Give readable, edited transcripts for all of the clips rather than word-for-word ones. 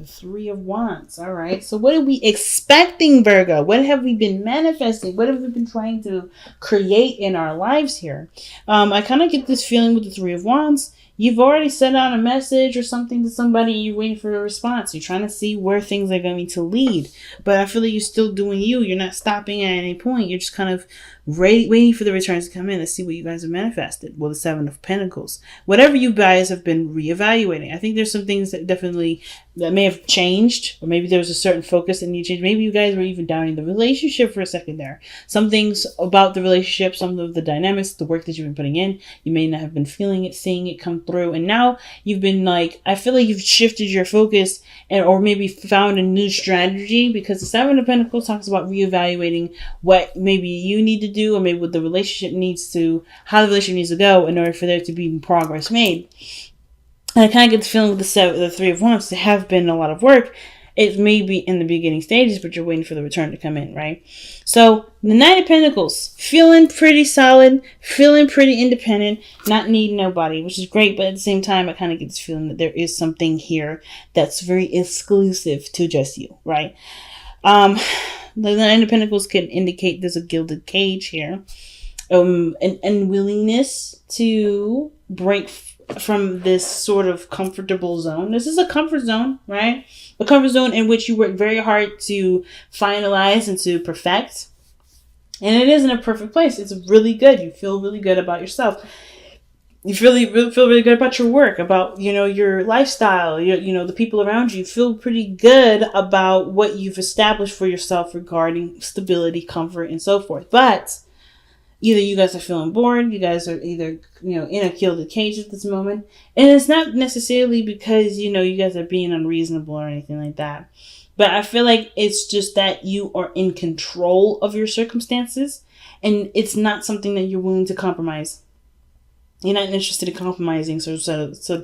The Three of Wands. All right. So what are we expecting, Virgo? What have we been manifesting? What have we been trying to create in our lives here? I kind of get this feeling with the Three of Wands. You've already sent out a message or something to somebody. You're waiting for a response. You're trying to see where things are going to lead. But I feel like you're still doing you. You're not stopping at any point. You're just kind of waiting for the returns to come in. Let's see what you guys have manifested. Well, the Seven of Pentacles. Whatever you guys have been reevaluating. I think there's some things that may have changed. Or maybe there was a certain focus that you changed. Maybe you guys were even down in the relationship for a second there. Some things about the relationship, some of the dynamics, the work that you've been putting in, you may not have been feeling it, seeing it come through. And now you've been like, I feel like you've shifted your focus or maybe found a new strategy, because the Seven of Pentacles talks about reevaluating what maybe you need to do, or maybe what the relationship needs to, how the relationship needs to go in order for there to be progress made. And I kind of get the feeling with the Three of Wands, there have been a lot of work. It may be in the beginning stages, but you're waiting for the return to come in, right? So the Nine of Pentacles, feeling pretty solid, feeling pretty independent, not needing nobody, which is great. But at the same time, I kind of get this feeling that there is something here that's very exclusive to just you, right? The Nine of Pentacles can indicate there's a gilded cage here, an unwillingness to break from this sort of comfortable zone. This is a comfort zone, right? A comfort zone in which you work very hard to finalize and to perfect. And it isn't a perfect place. It's really good. You feel really good about yourself. You feel really good about your work, about, your lifestyle, the people around you. You feel pretty good about what you've established for yourself regarding stability, comfort, and so forth. But either you guys are feeling bored, you guys are either, in a gilded cage at this moment. And it's not necessarily because, you guys are being unreasonable or anything like that. But I feel like it's just that you are in control of your circumstances. And it's not something that you're willing to compromise. You're not interested in compromising, so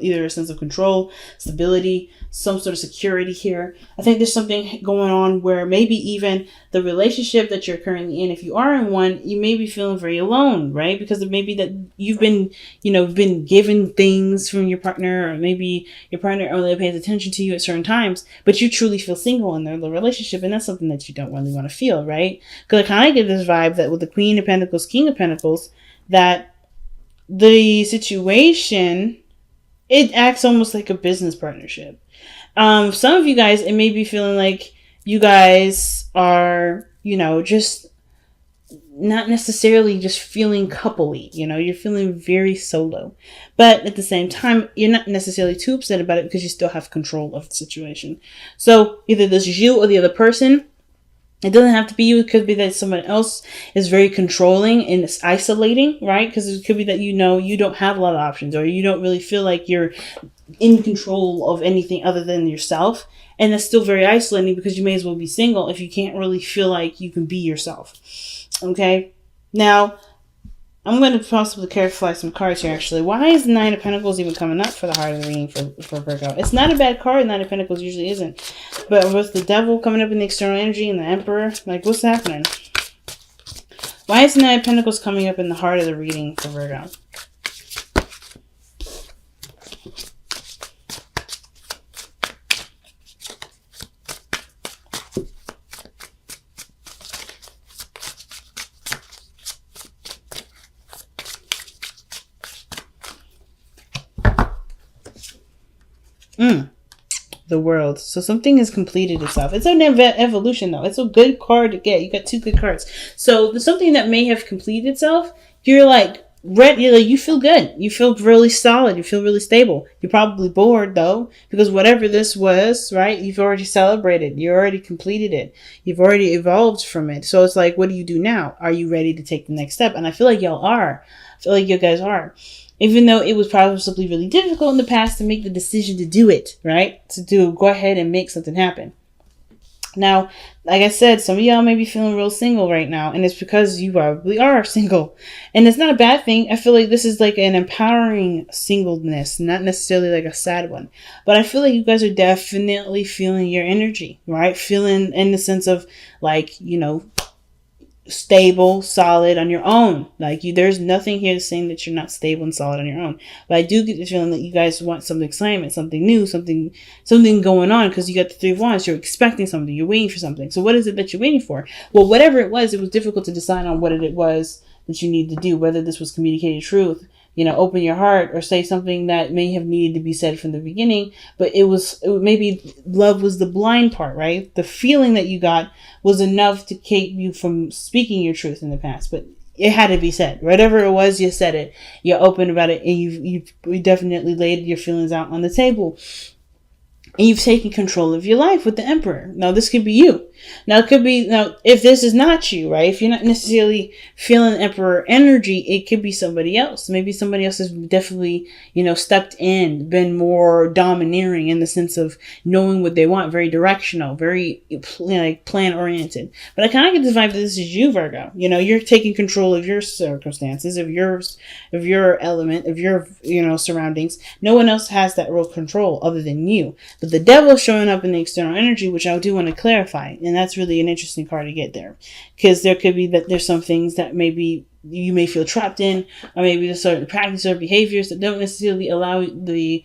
either a sense of control, stability, some sort of security here. I think there's something going on where maybe even the relationship that you're currently in, if you are in one, you may be feeling very alone, right? Because it may be that you've been, been given things from your partner, or maybe your partner only pays attention to you at certain times, but you truly feel single in the relationship, and that's something that you don't really want to feel, right? Because I kind of get this vibe that with the Queen of Pentacles, King of Pentacles, that the situation, it acts almost like a business partnership. Some of you guys, it may be feeling like you guys are, just not necessarily just feeling coupley. You're feeling very solo. But at the same time, you're not necessarily too upset about it because you still have control of the situation. So either this is you or the other person. It doesn't have to be you. It could be that someone else is very controlling and it's isolating, right? Because it could be that you don't have a lot of options, or you don't really feel like you're in control of anything other than yourself. And that's still very isolating, because you may as well be single if you can't really feel like you can be yourself. Okay? Now, I'm going to possibly clarify some cards here, actually. Why is the Nine of Pentacles even coming up for the heart of the reading for Virgo? It's not a bad card. Nine of Pentacles usually isn't. But with the Devil coming up in the external energy and the Emperor, what's happening? Why is the Nine of Pentacles coming up in the heart of the reading for Virgo? The World. So something has completed itself. It's an evolution, though. It's a good card to get. You got two good cards. So there's something that may have completed itself. You're ready. You feel good. You feel really solid. You feel really stable. You're probably bored, though, because whatever this was, right, you've already celebrated. You already completed it. You've already evolved from it. So it's like, what do you do now? Are you ready to take the next step? And I feel like y'all are. I feel like you guys are. Even though it was possibly really difficult in the past to make the decision to do it, right? To go ahead and make something happen. Now, like I said, some of y'all may be feeling real single right now, and it's because you probably are single. And it's not a bad thing. I feel like this is like an empowering singleness, not necessarily like a sad one. But I feel like you guys are definitely feeling your energy, right? Feeling in the sense of stable, solid on your own. Like there's nothing here saying that you're not stable and solid on your own. But I do get the feeling that you guys want some excitement, something new, something going on, because you got the Three of Wands. You're expecting something. You're waiting for something. So what is it that you're waiting for? Well, whatever it was difficult to decide on what it was that you need to do. Whether this was communicated truth, open your heart, or say something that may have needed to be said from the beginning, but maybe love was the blind part, right? The feeling that you got was enough to keep you from speaking your truth in the past, but it had to be said. Whatever it was, you said it. You're open about it, and you definitely laid your feelings out on the table. And you've taken control of your life with the Emperor. Now, this could be you. Now, if this is not you, right? If you're not necessarily feeling Emperor energy, it could be somebody else. Maybe somebody else has definitely, stepped in, been more domineering in the sense of knowing what they want, very directional, very plan oriented. But I kind of get the vibe that this is you, Virgo. You're taking control of your circumstances, of your element, of your, surroundings. No one else has that real control other than you. But the devil showing up in the external energy, which I do want to clarify. And that's really an interesting card to get there. Because there could be that there's some things that maybe you may feel trapped in, or maybe there's certain practices or behaviors that don't necessarily allow the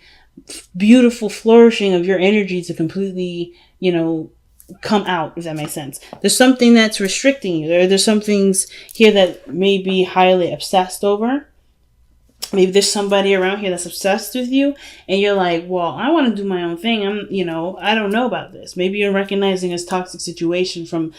beautiful flourishing of your energy to completely, come out, if that makes sense. There's something that's restricting you. There's some things here that may be highly obsessed over. Maybe there's somebody around here that's obsessed with you, and you're like, well, I want to do my own thing. I don't know about this. Maybe you're recognizing this toxic situation from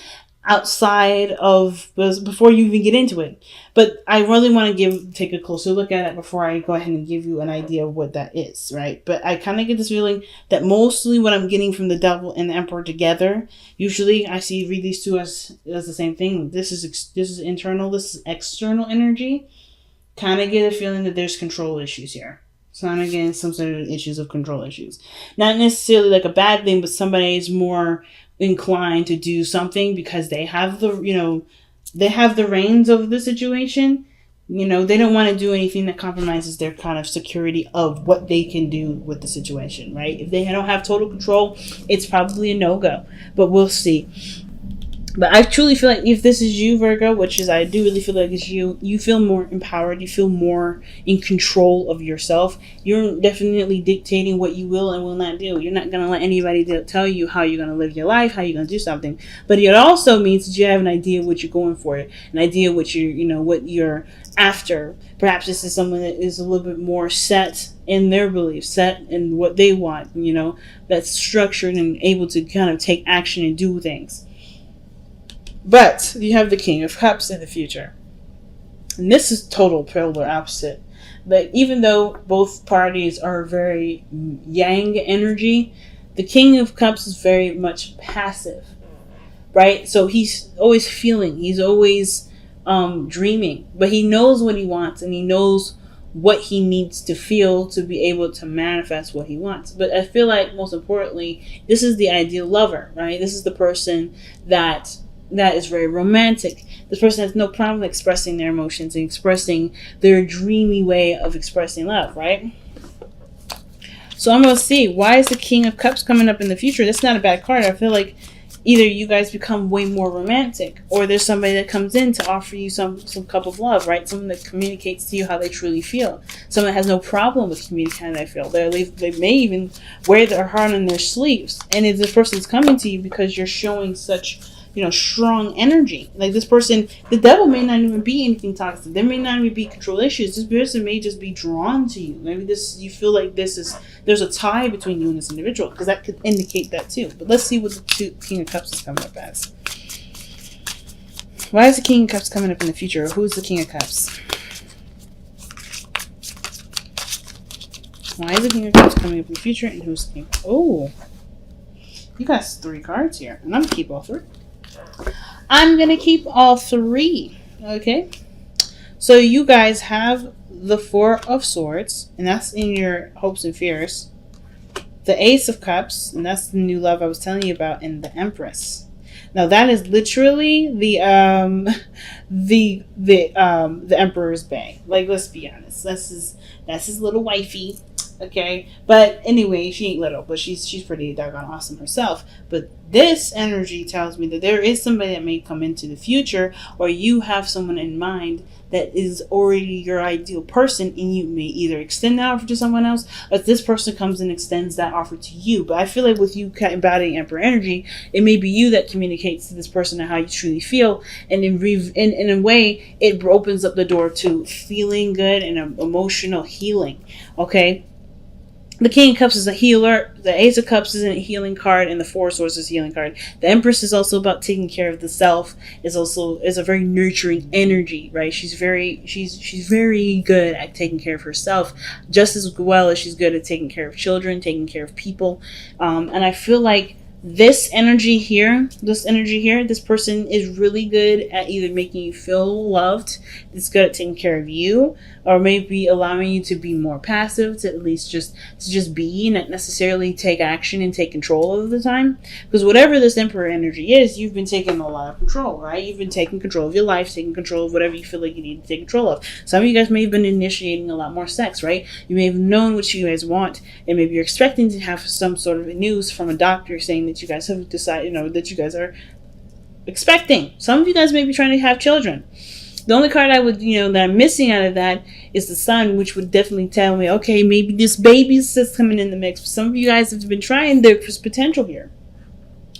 outside of before you even get into it. But I really want to take a closer look at it before I go ahead and give you an idea of what that is, right? But I kind of get this feeling that mostly what I'm getting from the devil and the Emperor together, usually I read these two as the same thing. This is internal, this is external energy. Kind of get a feeling that there's control issues here. So I'm getting some sort of issues of control issues. Not necessarily like a bad thing, but somebody is more inclined to do something because they have the reins of the situation. They don't want to do anything that compromises their kind of security of what they can do with the situation, right? If they don't have total control, it's probably a no-go. But we'll see. But I truly feel like if this is you, Virgo, which is I do really feel like it's you feel more empowered. You feel more in control of yourself. You're definitely dictating what you will and will not do. You're not going to let anybody tell you how you're going to live your life, how you're going to do something. But it also means that you have an idea of what you're going for, an idea of what what you're after. Perhaps this is someone that is a little bit more set in their beliefs, set in what they want, that's structured and able to kind of take action and do things. But you have the King of Cups in the future. And this is total polar opposite. But even though both parties are very yang energy, the King of Cups is very much passive. Right? So he's always feeling. He's always dreaming. But he knows what he wants, and he knows what he needs to feel to be able to manifest what he wants. But I feel like most importantly, this is the ideal lover, right? This is the person that is very romantic. This person has no problem expressing their emotions and expressing their dreamy way of expressing love, right? So I'm going to see, why is the King of Cups coming up in the future? That's not a bad card. I feel like either you guys become way more romantic, or there's somebody that comes in to offer you some cup of love, right? Someone that communicates to you how they truly feel. Someone that has no problem with communicating how they feel. They may even wear their heart on their sleeves. And if this person's coming to you because you're showing such strong energy. Like this person, the devil may not even be anything toxic. There may not even be control issues. This person may just be drawn to you. Maybe you feel like there's a tie between you and this individual, because that could indicate that too. But let's see what the King of Cups is coming up as. Why is the King of Cups coming up in the future? Who's the King of Cups? Why is the King of Cups coming up in the future, and who's the King? Oh, you got 3 cards here, and I'm gonna keep all 3. I'm going to keep all 3. Okay. So you guys have the 4 of Swords, and that's in your hopes and fears. The Ace of Cups, and that's the new love I was telling you about, and the Empress. Now that is literally the Emperor's Bay. Like, let's be honest. That's his little wifey. Okay, but anyway, she ain't little, but she's pretty doggone awesome herself. But this energy tells me that there is somebody that may come into the future, or you have someone in mind that is already your ideal person, and you may either extend that offer to someone else, or this person comes and extends that offer to you. But I feel like with you embodying Emperor energy, it may be you that communicates to this person how you truly feel, and in a way, it opens up the door to feeling good and emotional healing. Okay. The King of Cups is a healer. The Ace of Cups is a healing card, and the Four of Swords is a healing card. The Empress is also about taking care of the self. Is a very nurturing energy, right? She's very good at taking care of herself, just as well as she's good at taking care of children, taking care of people. And I feel like this energy here, this person is really good at either making you feel loved, it's good at taking care of you, or maybe allowing you to be more passive, to at least just be, not necessarily take action and take control of the time. Because whatever this Emperor energy is, you've been taking a lot of control, right? You've been taking control of your life, taking control of whatever you feel like you need to take control of. Some of you guys may have been initiating a lot more sex, right? You may have known what you guys want, and maybe you're expecting to have some sort of news from a doctor saying that you guys have decided, that you guys are expecting. Some of you guys may be trying to have children. The only card I would, that I'm missing out of that is the Sun, which would definitely tell me, okay, maybe this baby's just coming in the mix. Some of you guys have been trying, there's potential here.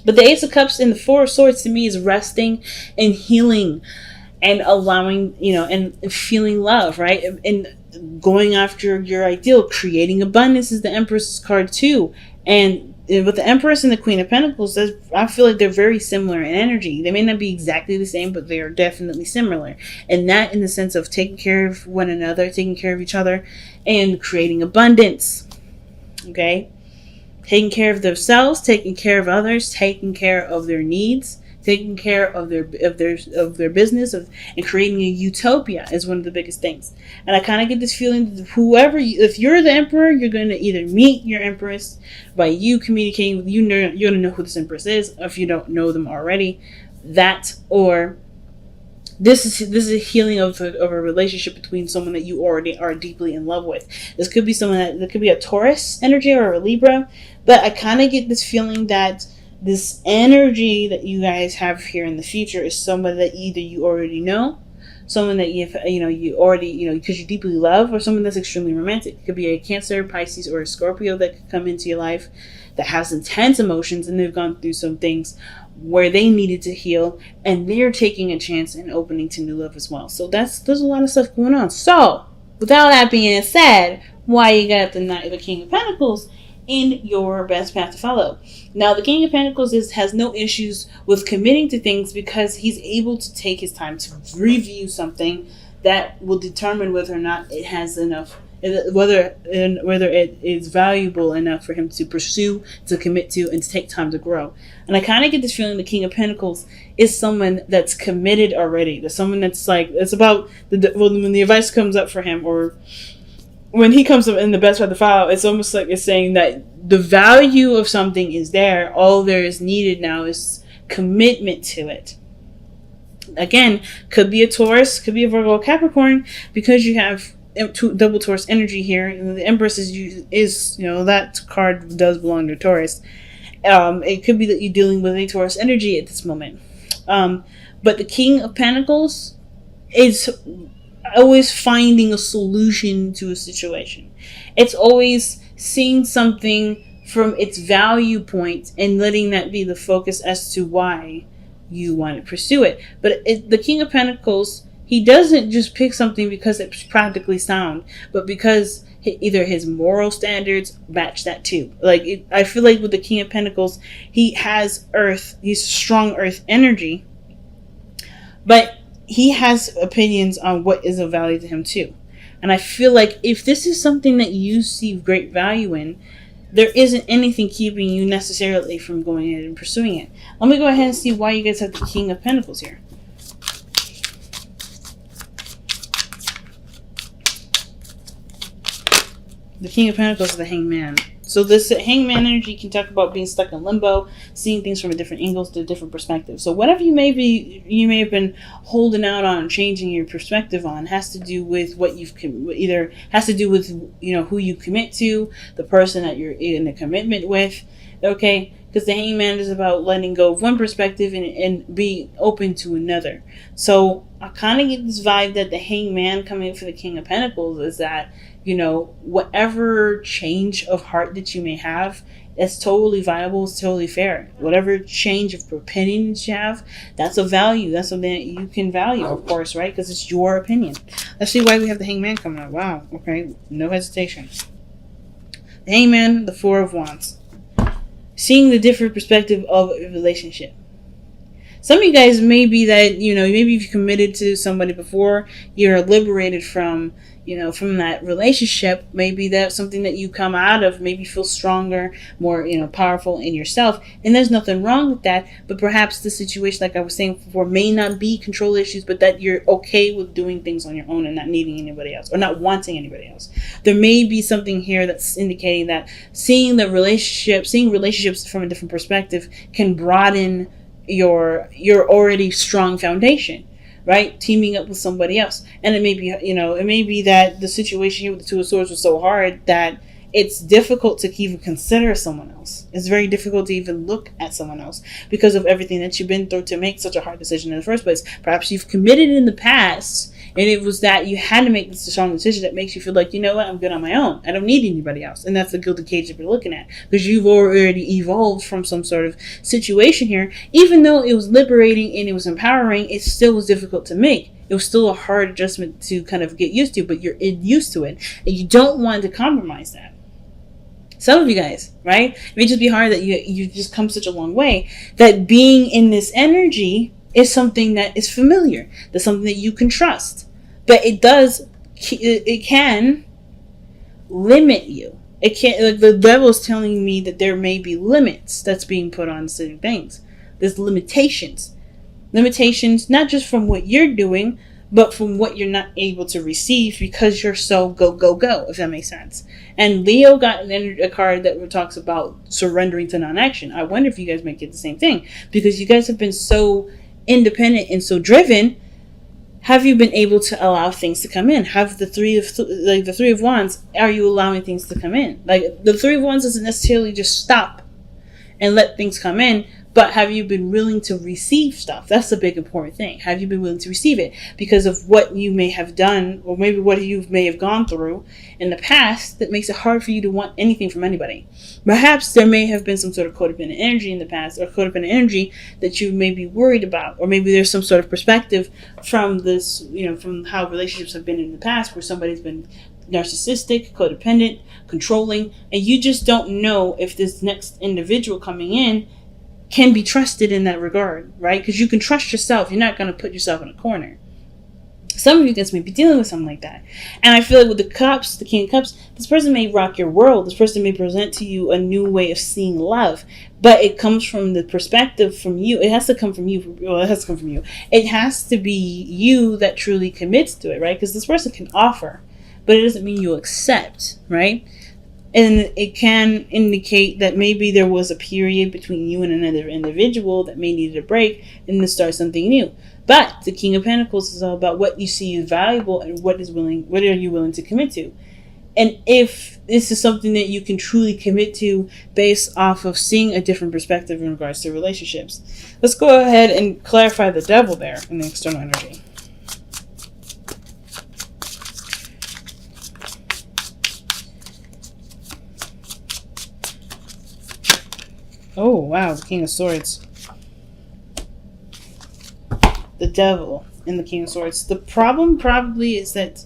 But the Ace of Cups and the Four of Swords to me is resting and healing and allowing, and feeling love, right? And going after your ideal. Creating abundance is the Empress card too. And with the Empress and the Queen of Pentacles, I feel like they're very similar in energy. They may not be exactly the same, but they are definitely similar. And that in the sense of taking care of one another, taking care of each other, and creating abundance. Okay? Taking care of themselves, taking care of others, taking care of their needs, taking care of their business, and creating a utopia is one of the biggest things. And I kind of get this feeling that if you're the Emperor, you're going to either meet your Empress by you communicating with you're going to know who this Empress is, if you don't know them already. That, or this is a healing of a relationship between someone that you already are deeply in love with. This could be someone that could be a Taurus energy or a Libra, but I kind of get this feeling that this energy that you guys have here in the future is someone that either you already know, someone that you already, because you deeply love, or someone that's extremely romantic. It could be a Cancer, Pisces, or a Scorpio that could come into your life that has intense emotions, and they've gone through some things where they needed to heal, and they're taking a chance and opening to new love as well. So there's a lot of stuff going on. So without that being said, why you got the King of Pentacles in your best path to follow. Now, the King of Pentacles has no issues with committing to things because he's able to take his time to review something that will determine whether or not it has enough, whether it is valuable enough for him to pursue, to commit to, and to take time to grow. And I kind of get this feeling the King of Pentacles is someone that's committed already. There's someone that's like, it's about when the advice comes up for him, or when he comes up in the best path to follow, it's almost like it's saying that the value of something is there. All there is needed now is commitment to it. Again, could be a Taurus, could be a Virgo, Capricorn, because you have double Taurus energy here. And the Empress is that card does belong to Taurus. It could be that you're dealing with a Taurus energy at this moment. But the King of Pentacles is always finding a solution to a situation. It's always seeing something from its value point and letting that be the focus as to why you want to pursue it. But the King of Pentacles, he doesn't just pick something because it's practically sound, but because either his moral standards match that too. I feel like with the King of Pentacles, he has he's strong earth energy, but he has opinions on what is of value to him too. And I feel like if this is something that you see great value in, there isn't anything keeping you necessarily from going ahead and pursuing it. Let me go ahead and see why you guys have the King of Pentacles here. The King of Pentacles is the Hanged Man. So this hangman energy can talk about being stuck in limbo, seeing things from a different angles to a different perspective. So whatever you may have been holding out on, changing your perspective on, has to do with what you've either has to do with who you commit to, the person that you're in a commitment with. Okay, because the hangman is about letting go of one perspective and being open to another. So I kind of get this vibe that the hangman coming for the King of Pentacles is that, whatever change of heart that you may have, it's totally viable, it's totally fair. Whatever change of opinion that you have, that's a value. That's something that you can value, of course, right? Because it's your opinion. Let's see why we have the hangman coming up. Wow, okay, no hesitation. The hangman, the Four of Wands. Seeing the different perspective of a relationship. Some of you guys may be that, maybe if you committed to somebody before, you're liberated from that relationship. Maybe that's something that you come out of, maybe feel stronger, more, powerful in yourself. And there's nothing wrong with that. But perhaps the situation, like I was saying before, may not be control issues, but that you're okay with doing things on your own and not needing anybody else or not wanting anybody else. There may be something here that's indicating that seeing relationships from a different perspective can broaden your already strong foundation, right? Teaming up with somebody else. And it may be that the situation here with the Two of Swords was so hard that it's difficult to even consider someone else. It's very difficult to even look at someone else because of everything that you've been through to make such a hard decision in the first place. Perhaps you've committed in the past and it was that you had to make this strong decision that makes you feel like, I'm good on my own. I don't need anybody else. And that's the guilty cage that you're looking at because you've already evolved from some sort of situation here. Even though it was liberating and it was empowering, it still was difficult to make. It was still a hard adjustment to kind of get used to, but you're used to it. And you don't want to compromise that. Some of you guys, right? It may just be hard that you just come such a long way that being in this energy is something that is familiar. That's something that you can trust. But it can limit you. It can't, like the devil is telling me that there may be limits that's being put on certain things. There's limitations. Limitations, not just from what you're doing, but from what you're not able to receive because you're so go, go, go, if that makes sense. And Leo got a card that talks about surrendering to non-action. I wonder if you guys might get the same thing because you guys have been so independent and so driven. Have you been able to allow things to come in? Have the Three of Wands, are you allowing things to come in? Like the Three of Wands doesn't necessarily just stop and let things come in, but have you been willing to receive stuff? That's the big important thing. Have you been willing to receive it? Because of what you may have done or maybe what you may have gone through in the past that makes it hard for you to want anything from anybody. Perhaps there may have been some sort of codependent energy in the past or codependent energy that you may be worried about. Or maybe there's some sort of perspective from this, from how relationships have been in the past where somebody's been narcissistic, codependent, controlling, and you just don't know if this next individual coming in can be trusted in that regard, right? Because you can trust yourself. You're not going to put yourself in a corner. Some of you guys may be dealing with something like that. And I feel like with the Cups, the King of Cups, this person may rock your world. This person may present to you a new way of seeing love. But it comes from the perspective from you. It has to come from you. Well, it has to come from you. It has to be you that truly commits to it, right? Because this person can offer, but it doesn't mean you'll accept, right? And it can indicate that maybe there was a period between you and another individual that may need a break and to start something new. But the King of Pentacles is all about what you see is valuable and what are you willing to commit to. And if this is something that you can truly commit to based off of seeing a different perspective in regards to relationships. Let's go ahead and clarify the devil there in the external energy. Oh, wow, the King of Swords. The devil and the King of Swords. The problem probably is that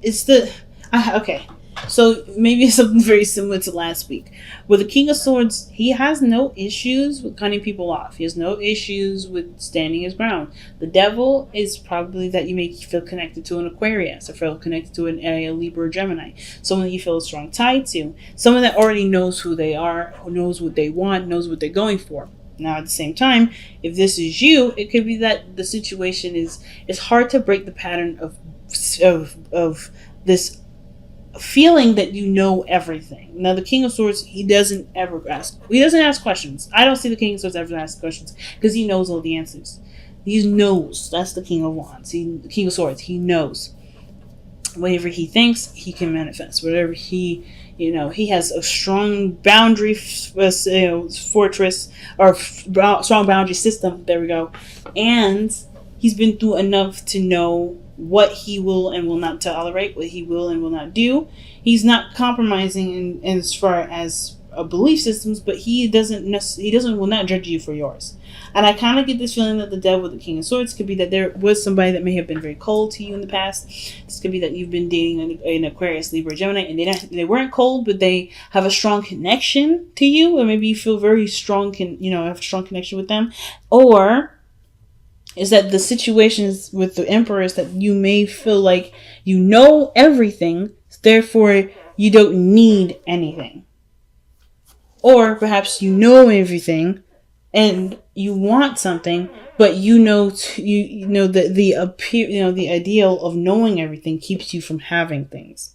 it's the... okay, so maybe it's something very similar to last week. With the King of Swords, he has no issues with cutting people off. He has no issues with standing his ground. The devil is probably that you may feel connected to an Aquarius or feel connected to a Libra or Gemini. Someone that you feel a strong tie to. Someone that already knows who they are, who knows what they want, knows what they're going for. Now, at the same time, if this is you, it could be that the situation is, it's hard to break the pattern of this feeling that you know everything. Now, the King of Swords, he doesn't ask questions. I don't see the King of Swords ever ask questions because he knows all the answers. He knows. That's the King of Wands. The King of Swords. He knows. Whatever he thinks, he can manifest. Whatever he has a strong boundary fortress or strong boundary system. There we go. And he's been through enough to know what he will and will not tolerate, what he will and will not do. He's not compromising in as far as belief systems, but he will not judge you for yours. And I kind of get this feeling that the Devil, the King of Swords, could be that there was somebody that may have been very cold to you in the past. This could be that you've been dating an Aquarius, Libra, Gemini, and they weren't cold, but they have a strong connection to you, or maybe you feel very strong, have a strong connection with them. Or is that the situations with the Emperor is that you may feel like you know everything, therefore you don't need anything. Or perhaps you know everything and you want something, but the ideal of knowing everything keeps you from having things.